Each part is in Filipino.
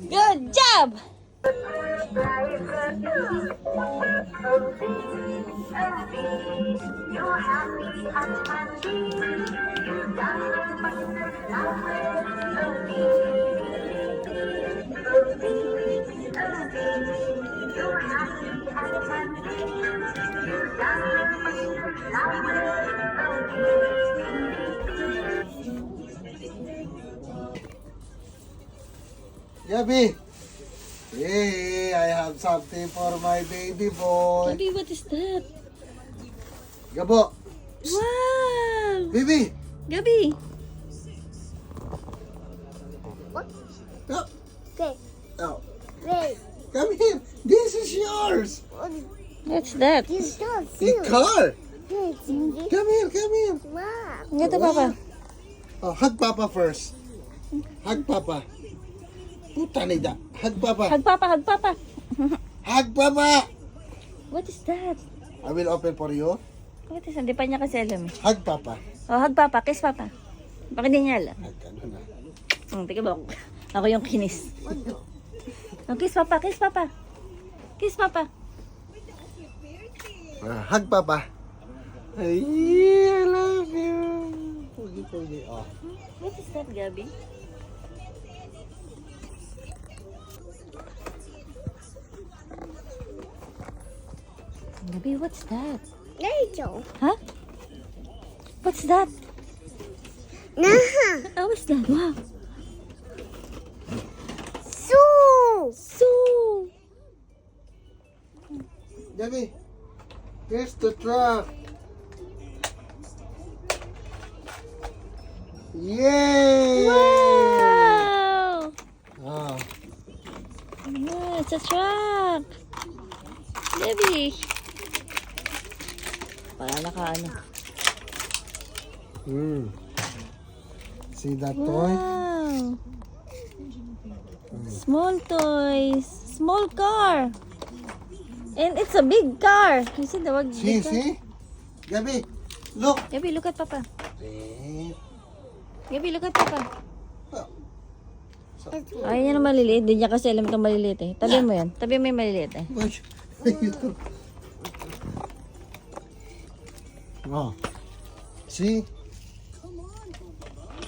Good job! Gabby! Hey, I have something for my baby boy. Gabi, what is that? Gabo! Wow! Baby! Gabi! Oh, Okay, oh, wait. come here. This is yours. What's that? This does A too. car. Hey, Cindy. Come here, come here. Wow. Ito, Papa. Oh, hug Papa first. Hug Papa. Puta nida. Hug Papa. Hug Papa, hug Papa. Hug Papa. What is that? I will open for you. What is that? Hindi pa niya kasi alam. Hug Papa. Oh, hug Papa, kiss Papa. Bakit hindi niya alam? Hug ano na. Teka ba? Ako yung kinis. Oh, kiss Papa, kiss Papa. Kiss Papa. Hug Papa. Ay, I love you. Pugi, pugi. Oh. What is that, Gabi? Gabi, what's that? Rachel. Huh? What's that? Nah. Oh, what's that? Wow. Sue. So. Gabby, here's the truck. Yay! Wow! Oh. Yeah, it's a truck. Gabi. Para naka ano. See that toy? Wow. Small toys. Small car. And it's a big car. You see the word See, big car? see? Gabby, look. Gabi, look at Papa. Eh, Gabi, look at Papa. oh. Ay, yan ang maliliit. Hindi niya kasi alam itong maliliit eh. Tabi mo yan. Tabi mo yung maliliit eh. Oh. See?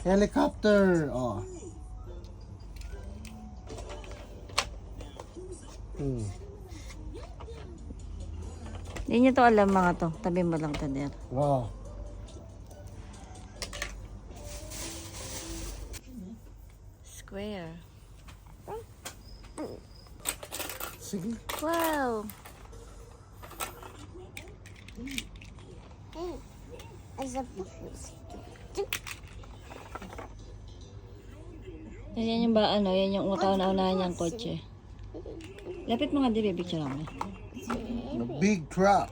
Helicopter. Oh. Hindi niya to alam mga to. Tabi mo lang to der. Wow. Square. Sige. Wow. Hey, as a Yan yung ba ano, yan yung kauna-unahan niyang kotse. Lapit mo nga di, picture lang. The big truck.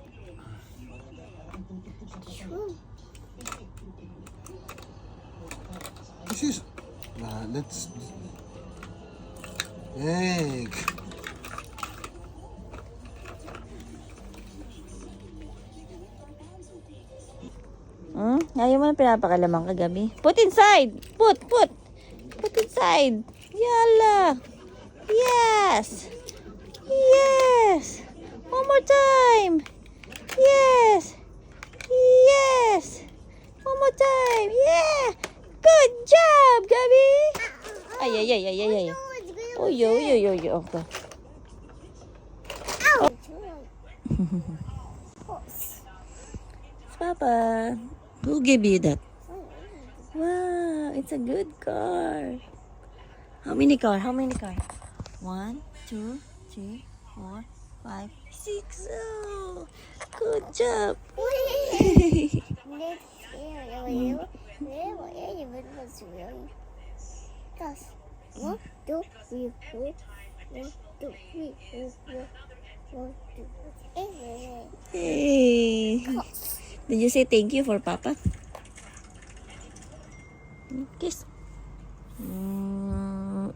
This is. Let's. Egg. Ayaw mo na pinapakalamang kagabi. Put inside! Put! Put inside! Yala! Yes! Yes! One more time! Yes! Yes! One more time! Yeah! Good job, Gabby! Ay, ay, ay, ay, ay, ay. No, it's good. Oh, yo, yo, yo, yo. Okay. Ouch. It's Papa. Who gave you that? Wow, it's a good car. How many car? How many car? 1, 2, 3, 4, 5, 6. Oh, good job. One, two, three, four. 1, 2, 3, 4. 1, 2, 3. Hey. Did you say thank you for Papa? Kiss. Mm.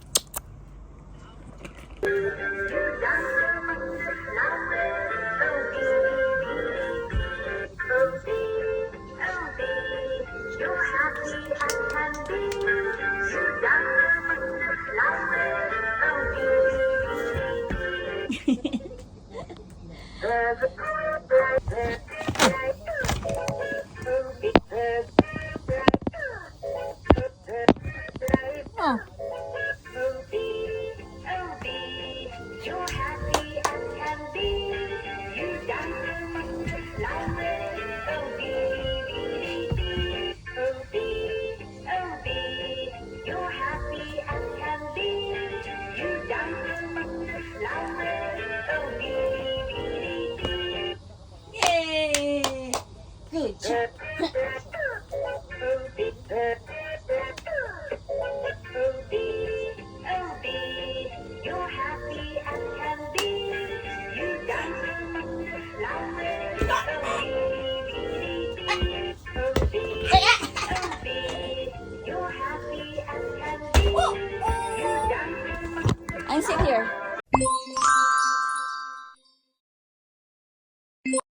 Oh. Yay! Good job. I'm sit here.